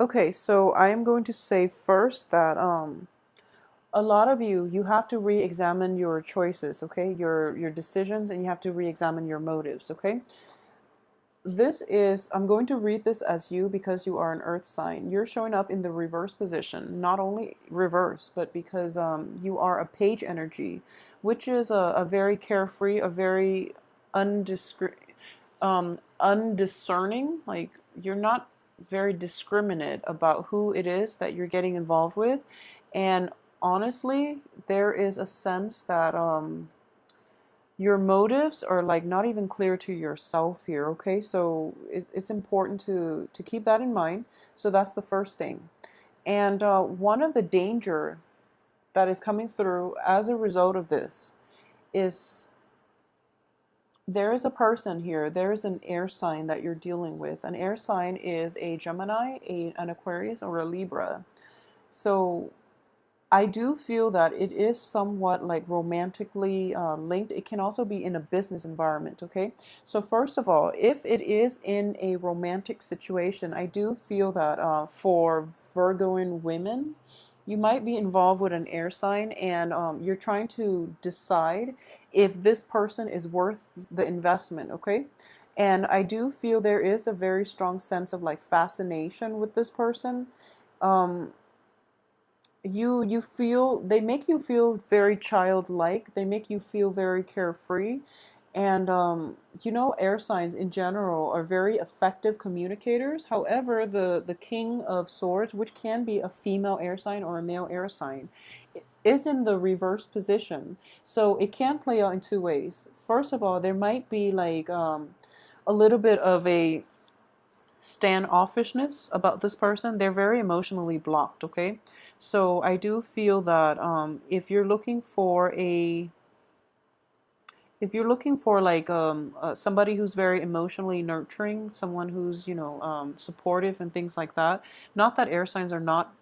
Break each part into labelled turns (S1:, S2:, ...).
S1: Okay, so I am going to say first that a lot of you have to re-examine your choices, okay? Your decisions, and you have to re-examine your motives, okay? This is, I'm going to read this as you because you are an earth sign. You're showing up in the reverse position, not only reverse, but because you are a page energy, which is a very carefree, a very undiscerning, like you're not very discriminate about who it is that you're getting involved with. And honestly, there is a sense that your motives are like not even clear to yourself here, okay? So it's important to keep that in mind. So that's the first thing. And one of the danger that is coming through as a result of this is there is a person here, there is an air sign that you're dealing with. An air sign is a Gemini, an Aquarius, or a Libra. So I do feel that it is somewhat like romantically linked. It can also be in a business environment, okay? So, first of all, if it is in a romantic situation, I do feel that for Virgoan women, you might be involved with an air sign and you're trying to decide if this person is worth the investment, okay? And I do feel there is a very strong sense of like fascination with this person. Um, you feel they make you feel very childlike, they make you feel very carefree, and air signs in general are very effective communicators. However, the king of swords, which can be a female air sign or a male air sign, is in the reverse position, so it can play out in two ways. First of all, there might be like a little bit of a standoffishness about this person. They're very emotionally blocked, okay? So I do feel that if you're looking for like somebody who's very emotionally nurturing, someone who's supportive and things like that. Not that air signs are not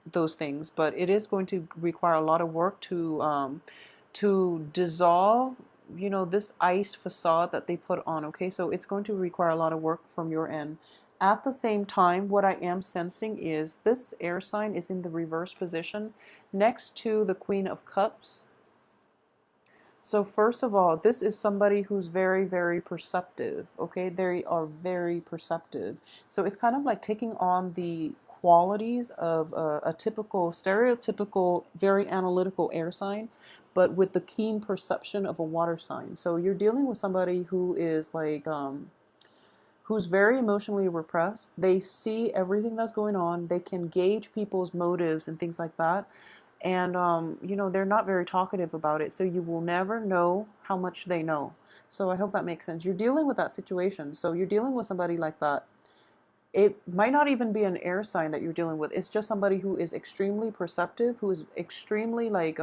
S1: those things, but it is going to require a lot of work to dissolve this ice facade that they put on. Okay, so it's going to require a lot of work from your end. At the same time, what I am sensing is this air sign is in the reverse position next to the Queen of Cups. So first of all, this is somebody who's very, very perceptive. Okay, they are very perceptive. So it's kind of like taking on the qualities of a typical, stereotypical, very analytical air sign, but with the keen perception of a water sign. So you're dealing with somebody who is like who's very emotionally repressed. They see everything that's going on. They can gauge people's motives and things like that. And, they're not very talkative about it. So you will never know how much they know. So I hope that makes sense. You're dealing with that situation. So you're dealing with somebody like that. It might not even be an air sign that you're dealing with. It's just somebody who is extremely perceptive, who is extremely like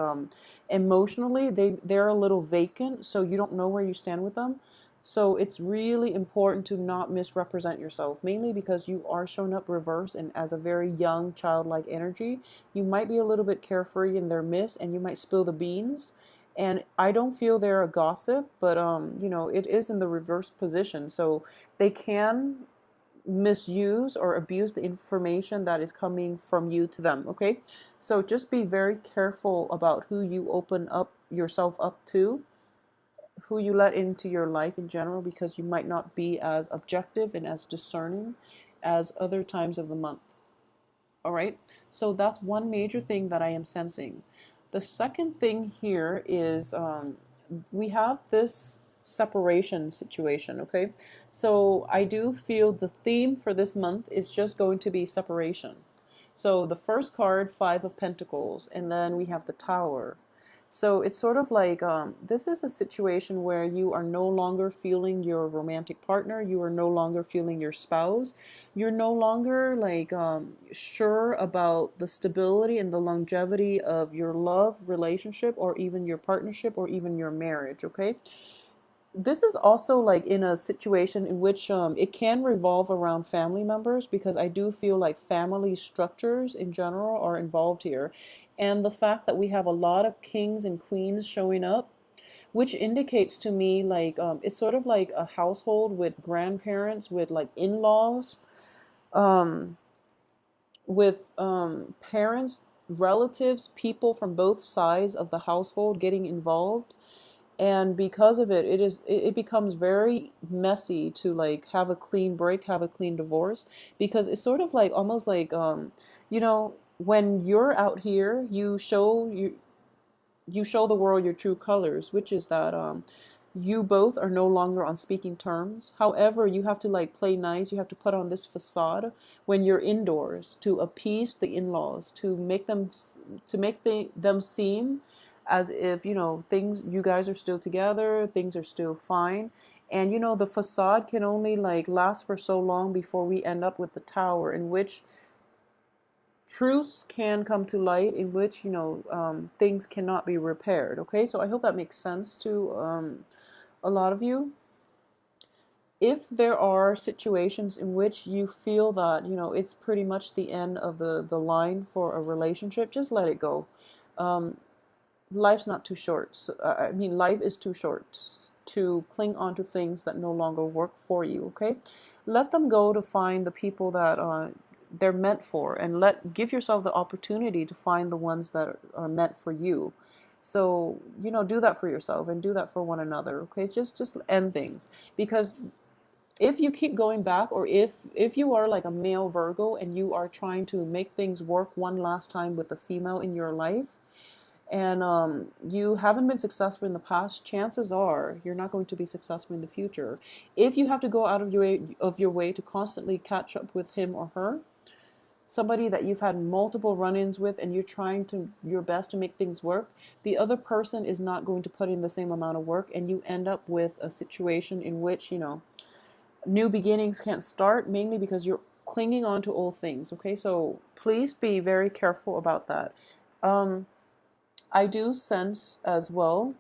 S1: emotionally, they're a little vacant, so you don't know where you stand with them. So it's really important to not misrepresent yourself, mainly because you are shown up reverse and as a very young childlike energy. You might be a little bit carefree in their midst, and you might spill the beans. And I don't feel they're a gossip, but it is in the reverse position, so they can misuse or abuse the information that is coming from you to them, okay? So just be very careful about who you open up yourself up to, who you let into your life in general, because you might not be as objective and as discerning as other times of the month. All right? So that's one major thing that I am sensing. The second thing here is we have this separation situation, okay? So I do feel the theme for this month is just going to be separation. So the first card, Five of Pentacles, and then we have the Tower. So it's sort of like this is a situation where you are no longer feeling your romantic partner, you are no longer feeling your spouse, you're no longer like sure about the stability and the longevity of your love relationship or even your partnership or even your marriage, okay? This is also like in a situation in which it can revolve around family members, because I do feel like family structures in general are involved here. And the fact that we have a lot of kings and queens showing up, which indicates to me like it's sort of like a household with grandparents, with like in-laws. Um, with parents, relatives, people from both sides of the household getting involved. And because of it, it becomes very messy to like have a clean break, have a clean divorce, because it's sort of like almost like you know, when you're out here, you show the world your true colors, which is that you both are no longer on speaking terms. However, you have to like play nice. You have to put on this facade when you're indoors to appease the in-laws, to make them seem as if, you know, things, you guys are still together, things are still fine. And you know, the facade can only like last for so long before we end up with the tower, in which truths can come to light, in which, you know, things cannot be repaired. Okay, so I hope that makes sense to a lot of you. If there are situations in which you feel that, you know, it's pretty much the end of the line for a relationship, just let it go. um, Life's not too short. So, I mean, life is too short to cling on to things that no longer work for you. Okay, let them go to find the people that they're meant for, and give yourself the opportunity to find the ones that are meant for you. So, you know, do that for yourself and do that for one another. Okay, just end things, because if you keep going back, or if you are like a male Virgo and you are trying to make things work one last time with the female in your life, and you haven't been successful in the past, chances are you're not going to be successful in the future. If you have to go out of your way to constantly catch up with him or her, somebody that you've had multiple run-ins with, and you're trying to your best to make things work, the other person is not going to put in the same amount of work, and you end up with a situation in which, you know, new beginnings can't start, mainly because you're clinging on to old things. Okay, so please be very careful about that. um, I do sense as well,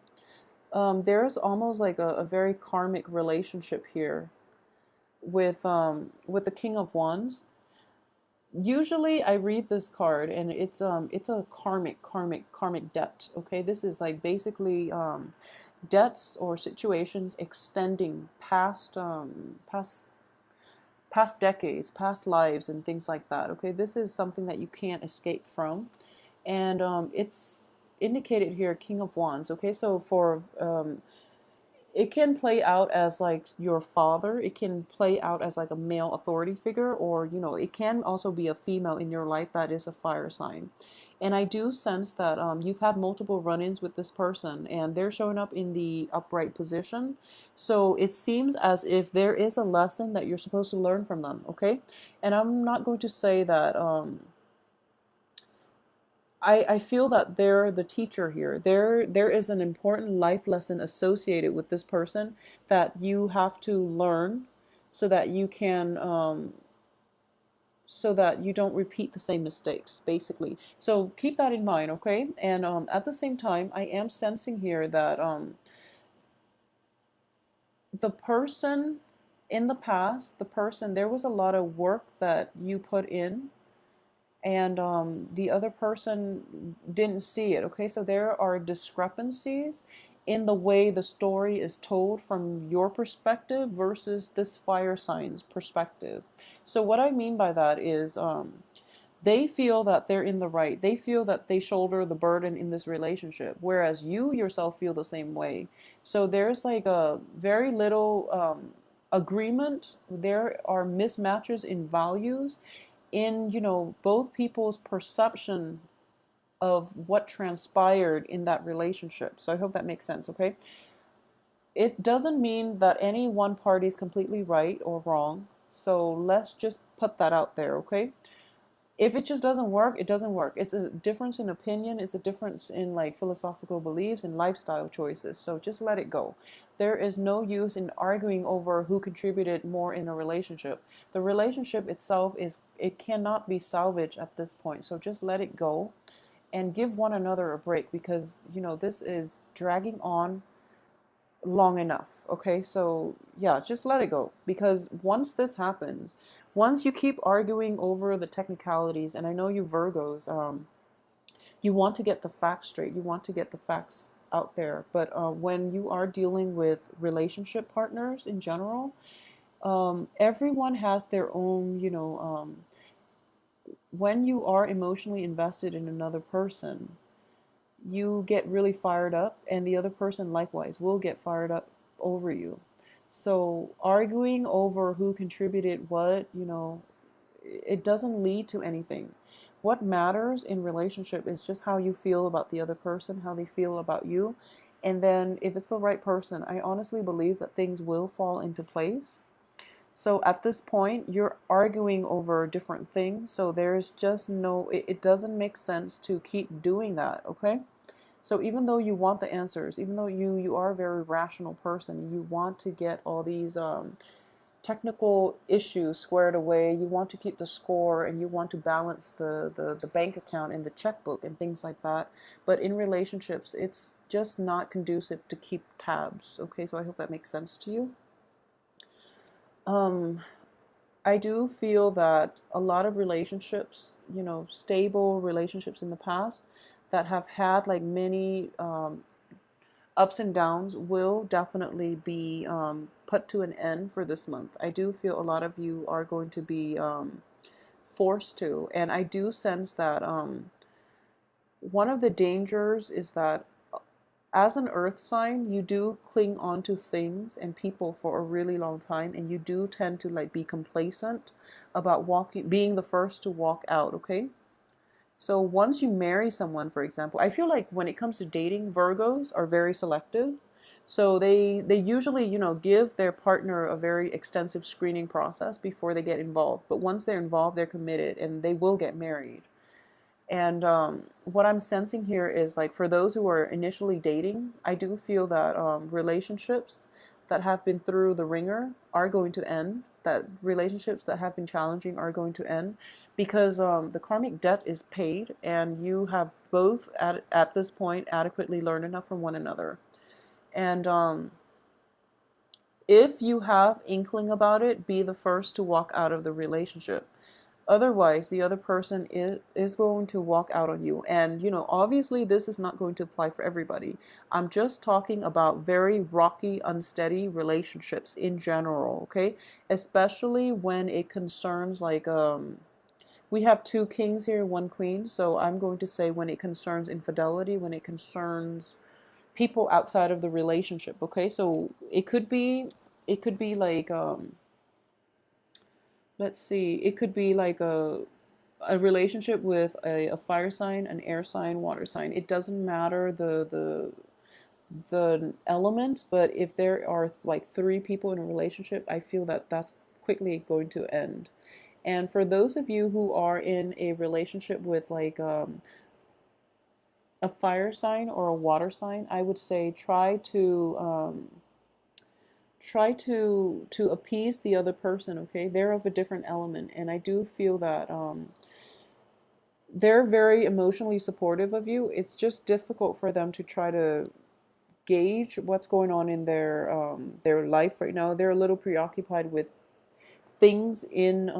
S1: there's almost like a very karmic relationship here with the King of Wands. Usually I read this card and it's a karmic debt. Okay, this is like basically debts or situations extending past decades, past lives, and things like that. Okay, this is something that you can't escape from, and it's indicated here, King of Wands. Okay, so for it can play out as like your father, it can play out as like a male authority figure, or you know, it can also be a female in your life that is a fire sign. And I do sense that you've had multiple run-ins with this person, and they're showing up in the upright position. So it seems as if there is a lesson that you're supposed to learn from them. Okay, and I'm not going to say that I feel that they're the teacher here. There is an important life lesson associated with this person that you have to learn, so that you can so that you don't repeat the same mistakes, basically. So keep that in mind, okay? And at the same time, I am sensing here that the person in the past, the person, there was a lot of work that you put in, and the other person didn't see it. Okay, so there are discrepancies in the way the story is told from your perspective versus this fire sign's perspective. So what I mean by that is they feel that they're in the right. They feel that they shoulder the burden in this relationship, whereas you yourself feel the same way. So there's like a very little agreement. There are mismatches in values, in, you know, both people's perception of what transpired in that relationship. So I hope that makes sense. Okay, it doesn't mean that any one party is completely right or wrong, so let's just put that out there. Okay, if it just doesn't work, it doesn't work. It's a difference in opinion, it's a difference in like philosophical beliefs and lifestyle choices. So just let it go. There is no use in arguing over who contributed more in a relationship. The relationship itself is, it cannot be salvaged at this point. So just let it go and give one another a break, because you know, this is dragging on long enough. Okay, so yeah, just let it go, because once this happens, once you keep arguing over the technicalities, and I know you Virgos, you want to get the facts straight, you want to get the facts out there, but when you are dealing with relationship partners in general, everyone has their own, you know, when you are emotionally invested in another person, you get really fired up, and the other person likewise will get fired up over you. So arguing over who contributed what, it doesn't lead to anything. What matters in relationship is just how you feel about the other person, how they feel about you. And then if it's the right person, I honestly believe that things will fall into place. So at this point, you're arguing over different things. So there's just it doesn't make sense to keep doing that, okay? So even though you want the answers, even though you are a very rational person, you want to get all these technical issues squared away, you want to keep the score, and you want to balance the bank account and the checkbook and things like that. But in relationships, it's just not conducive to keep tabs. Okay, so I hope that makes sense to you. Um, I do feel that a lot of relationships, stable relationships in the past that have had like many ups and downs will definitely be put to an end for this month. I do feel a lot of you are going to be forced to, and I do sense that one of the dangers is that as an earth sign, you do cling on to things and people for a really long time, and you do tend to like be complacent about being the first to walk out, okay? So once you marry someone, for example, I feel like when it comes to dating, Virgos are very selective. So they usually, give their partner a very extensive screening process before they get involved. But once they're involved, they're committed and they will get married. And what I'm sensing here is like for those who are initially dating, I do feel that relationships that have been through the ringer are going to end. That relationships that have been challenging are going to end because the karmic debt is paid, and you have both at this point adequately learned enough from one another. And if you have inkling about it, be the first to walk out of the relationship. Otherwise, the other person is going to walk out on you. And, obviously, this is not going to apply for everybody. I'm just talking about very rocky, unsteady relationships in general, okay? Especially when it concerns, like, we have two kings here, one queen. So I'm going to say when it concerns infidelity, when it concerns people outside of the relationship, okay? So it could be like, let's see, it could be like a relationship with a fire sign, an air sign, water sign. It doesn't matter the element, but if there are like three people in a relationship, I feel that that's quickly going to end. And for those of you who are in a relationship with like a fire sign or a water sign, I would say try to appease the other person, okay? They're of a different element, and I do feel that they're very emotionally supportive of you. It's just difficult for them to try to gauge what's going on in their life right now. They're a little preoccupied with things in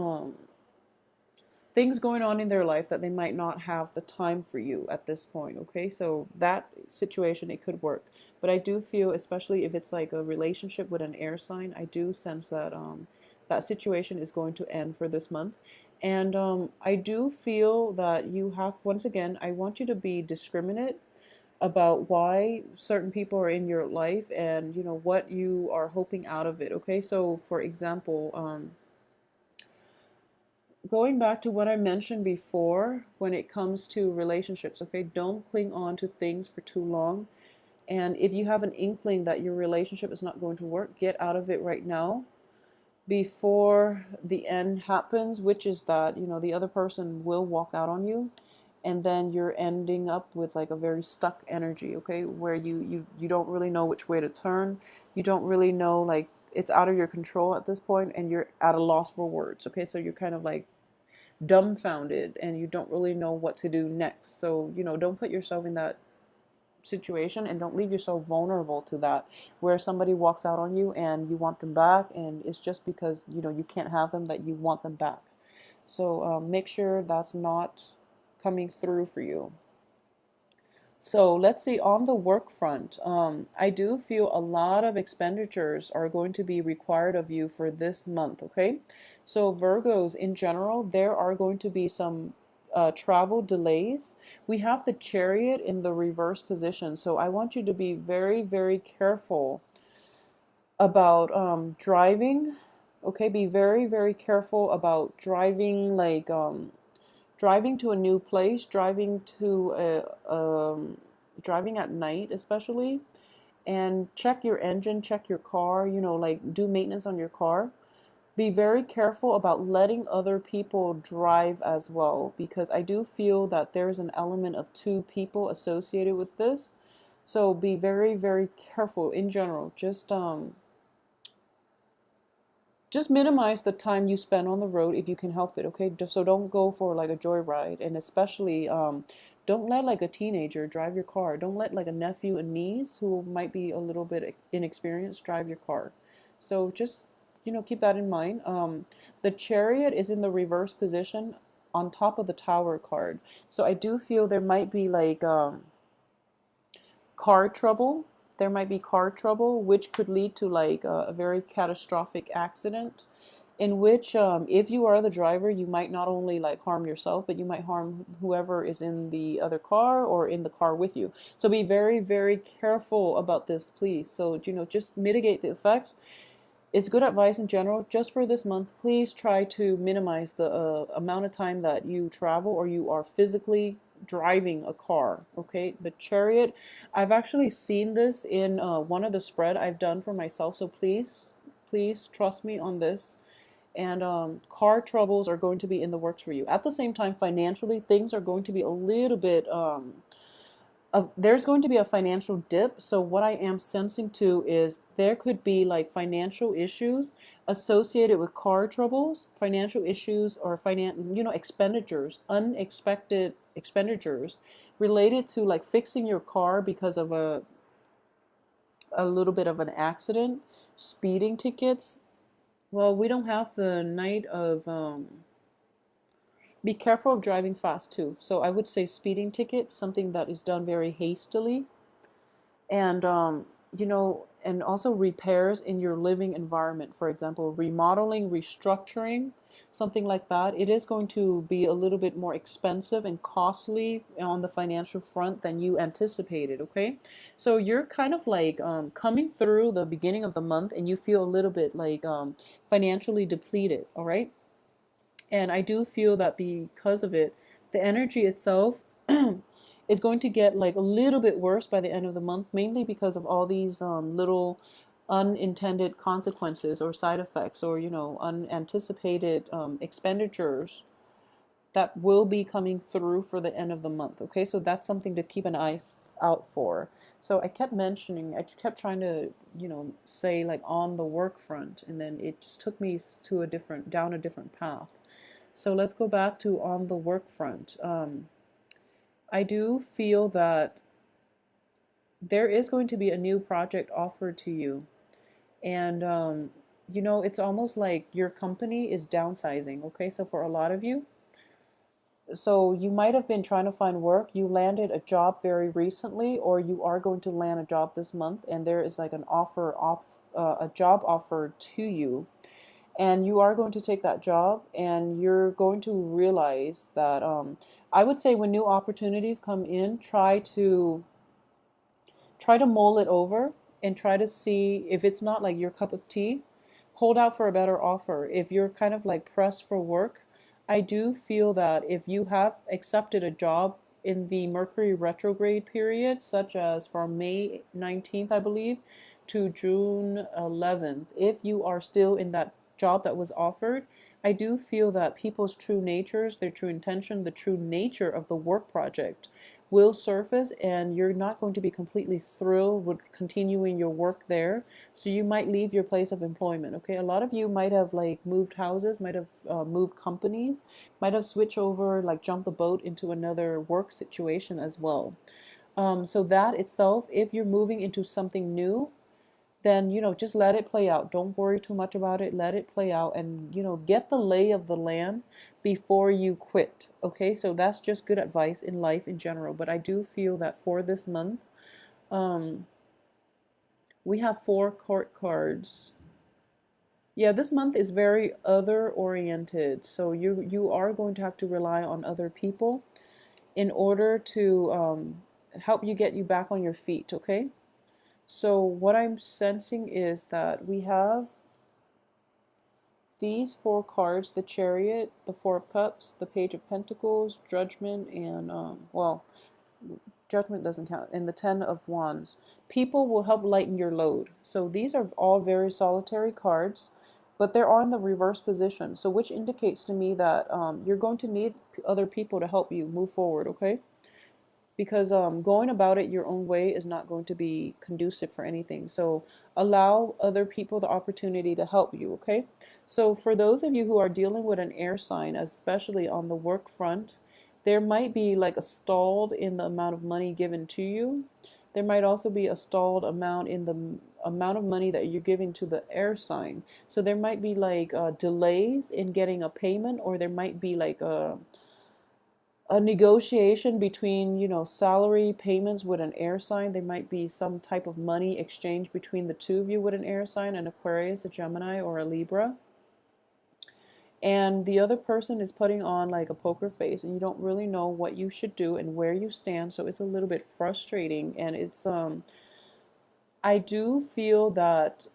S1: things going on in their life that they might not have the time for you at this point, okay? So that situation, it could work. But I do feel, especially if it's like a relationship with an air sign, I do sense that that situation is going to end for this month. And I do feel that you have, once again, I want you to be discriminate about why certain people are in your life, and what you are hoping out of it, okay? So for example, going back to what I mentioned before when it comes to relationships, okay, don't cling on to things for too long. And if you have an inkling that your relationship is not going to work, get out of it right now before the end happens, which is that, the other person will walk out on you, and then you're ending up with like a very stuck energy, okay, where you don't really know which way to turn. You don't really know, like, it's out of your control at this point, and you're at a loss for words, okay? So you're kind of like dumbfounded, and you don't really know what to do next. So, don't put yourself in that situation, and don't leave yourself vulnerable to that, where somebody walks out on you and you want them back, and it's just because you can't have them that you want them back. So make sure that's not coming through for you. So let's see, on the work front, I do feel a lot of expenditures are going to be required of you for this month, okay? So Virgos in general, there are going to be some travel delays. We have the Chariot in the reverse position. So I want you to be very, very careful about driving. Okay, be very, very careful about driving, like driving to a new place, driving at night, especially, and check your engine, check your car. Like do maintenance on your car. Be very careful about letting other people drive as well, because I do feel that there's an element of two people associated with this. So be very, very careful in general. Just minimize the time you spend on the road if you can help it, okay? So don't go for like a joyride, and especially don't let like a teenager drive your car. Don't let like a nephew and niece who might be a little bit inexperienced drive your car. So just keep that in mind. The Chariot is in the reverse position on top of the Tower card. So I do feel there might be like car trouble. There might be car trouble, which could lead to like a very catastrophic accident. In which, if you are the driver, you might not only like harm yourself, but you might harm whoever is in the other car or in the car with you. So be very, very careful about this, please. So, just mitigate the effects. It's good advice in general. Just for this month, please try to minimize the amount of time that you travel or you are physically driving a car. Okay, the Chariot, I've actually seen this in one of the spread I've done for myself. So please trust me on this. And car troubles are going to be in the works for you. At the same time, financially, things are going to be a little bit there's going to be a financial dip. So what I am sensing too is there could be like financial issues associated with car troubles, financial issues, or expenditures, unexpected expenditures related to like fixing your car because of a little bit of an accident, speeding tickets. Well, we don't have the night of be careful of driving fast too. So I would say speeding ticket, something that is done very hastily, and and also repairs in your living environment. For example, remodeling, restructuring, something like that. It is going to be a little bit more expensive and costly on the financial front than you anticipated. Okay, so you're kind of like coming through the beginning of the month, and you feel a little bit like financially depleted. All right. And I do feel that because of it, the energy itself is going to get like a little bit worse by the end of the month, mainly because of all these little unintended consequences or side effects, or unanticipated expenditures that will be coming through for the end of the month. Okay, so that's something to keep an eye out for. So I kept trying to say like on the work front, and then it just took me to down a different path. So let's go back to on the work front. I do feel that there is going to be a new project offered to you. And, it's almost like your company is downsizing. Okay, so for a lot of you, so you might have been trying to find work. You landed a job very recently, or you are going to land a job this month, and there is like a job offer to you, and you are going to take that job, and you're going to realize that I would say when new opportunities come in, try to mull it over and try to see if it's not like your cup of tea. Hold out for a better offer. If you're kind of like pressed for work, I do feel that if you have accepted a job in the Mercury retrograde period, such as from May 19th, I believe, to June 11th, if you are still in that job that was offered, I do feel that people's true natures, their true intention, the true nature of the work project will surface, and you're not going to be completely thrilled with continuing your work there. So you might leave your place of employment. Okay, a lot of you might have like moved houses, might have moved companies, might have switched over, like jumped the boat into another work situation as well. So that itself, if you're moving into something new, then just let it play out. Don't worry too much about it. Let it play out, and get the lay of the land before you quit. Okay, so that's just good advice in life in general. But I do feel that for this month, um we have four court cards. Yeah, this month is very other oriented. So you are going to have to rely on other people in order to help you get you back on your feet, okay? So what I'm sensing is that we have these four cards: the Chariot, the Four of Cups, the Page of Pentacles, Judgment, and well, Judgment doesn't count, and the Ten of Wands. People will help lighten your load. So these are all very solitary cards, but they're on the reverse position. So which indicates to me that you're going to need other people to help you move forward, okay? Because going about it your own way is not going to be conducive for anything. So allow other people the opportunity to help you, okay? So for those of you who are dealing with an air sign, especially on the work front, there might be like a stalled in the amount of money given to you. There might also be a stalled amount in the amount of money that you're giving to the air sign. So there might be like delays in getting a payment, or there might be like a negotiation between, salary payments with an air sign. There might be some type of money exchange between the two of you with an air sign, an Aquarius, a Gemini, or a Libra. And the other person is putting on like a poker face, and you don't really know what you should do and where you stand. So it's a little bit frustrating. And I do feel that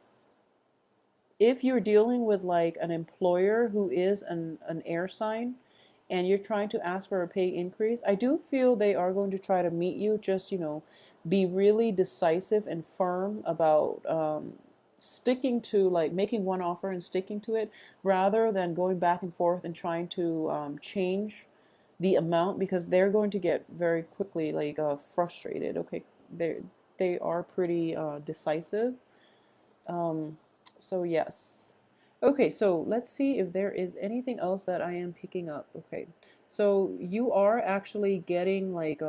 S1: if you're dealing with like an employer who is an air sign, and you're trying to ask for a pay increase, I do feel they are going to try to meet you. Just, be really decisive and firm about sticking to, like, making one offer and sticking to it, rather than going back and forth and trying to change the amount, because they're going to get very quickly like frustrated. Okay, they are pretty decisive. Um, so yes. Okay, so let's see if there is anything else that I am picking up. Okay, so you are actually getting like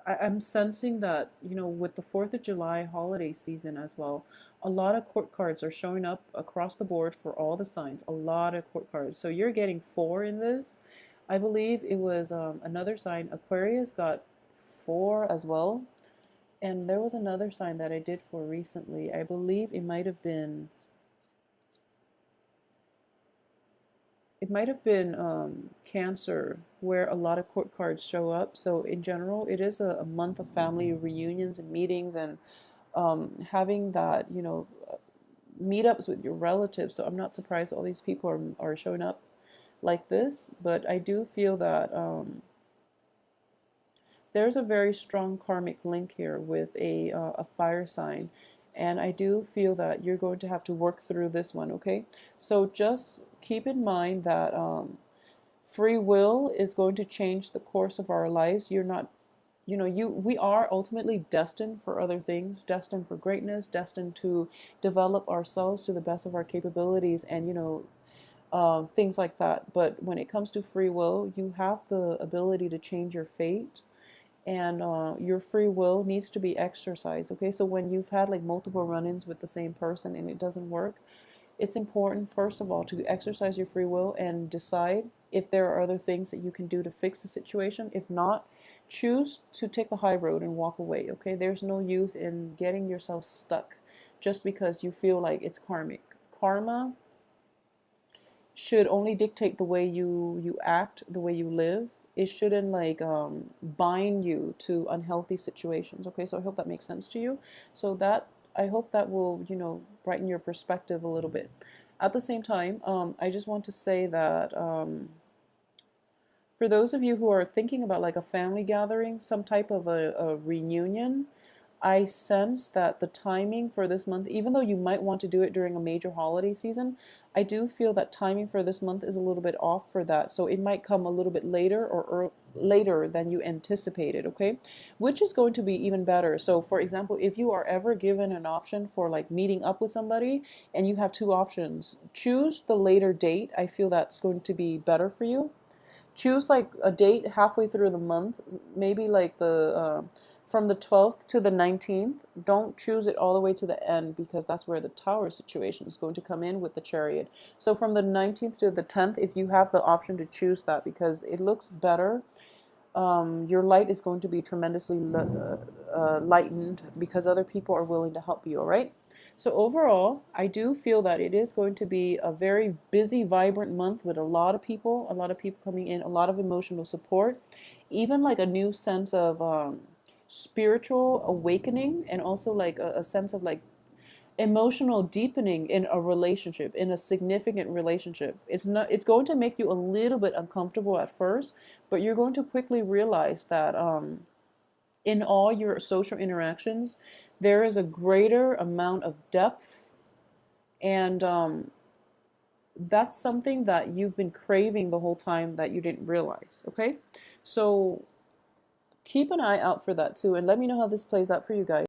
S1: I'm sensing that, with the 4th of July holiday season as well, a lot of court cards are showing up across the board for all the signs. A lot of court cards. So you're getting four in this. I believe it was another sign. Aquarius got four as well. And there was another sign that I did for recently. I believe it might have been Cancer, where a lot of court cards show up. So in general, it is a month of family reunions and meetings, and having that, meetups with your relatives. So I'm not surprised all these people are showing up like this, but I do feel that there's a very strong karmic link here with a fire sign, and I do feel that you're going to have to work through this one. Okay, so just keep in mind that free will is going to change the course of our lives. You're not, we are ultimately destined for other things, destined for greatness, destined to develop ourselves to the best of our capabilities, and things like that. But when it comes to free will, you have the ability to change your fate, and your free will needs to be exercised. Okay, so when you've had like multiple run-ins with the same person and it doesn't work, it's important, first of all, to exercise your free will and decide if there are other things that you can do to fix the situation. If not, choose to take the high road and walk away. Okay, there's no use in getting yourself stuck just because you feel like it's karmic. Karma should only dictate the way you act, the way you live. It shouldn't like bind you to unhealthy situations. Okay, so I hope that makes sense to you. So that, I hope that will, brighten your perspective a little bit. At the same time, I just want to say that for those of you who are thinking about like a family gathering, some type of a reunion, I sense that the timing for this month, even though you might want to do it during a major holiday season, I do feel that timing for this month is a little bit off for that. So it might come a little bit later, or later than you anticipated, okay? Which is going to be even better. So for example, if you are ever given an option for like meeting up with somebody and you have two options, choose the later date. I feel that's going to be better for you. Choose like a date halfway through the month, maybe like the from the 12th to the 19th. Don't choose it all the way to the end, because that's where the tower situation is going to come in with the Chariot. So from the 19th to the 10th, if you have the option to choose that, because it looks better. Your light is going to be tremendously lightened because other people are willing to help you, all right? So overall, I do feel that it is going to be a very busy, vibrant month with a lot of people coming in, a lot of emotional support, even like a new sense of spiritual awakening, and also like a sense of like emotional deepening in a relationship, in a significant relationship. It's going to make you a little bit uncomfortable at first, but you're going to quickly realize that in all your social interactions, there is a greater amount of depth, and that's something that you've been craving the whole time that you didn't realize. Okay, so keep an eye out for that too, and let me know how this plays out for you guys.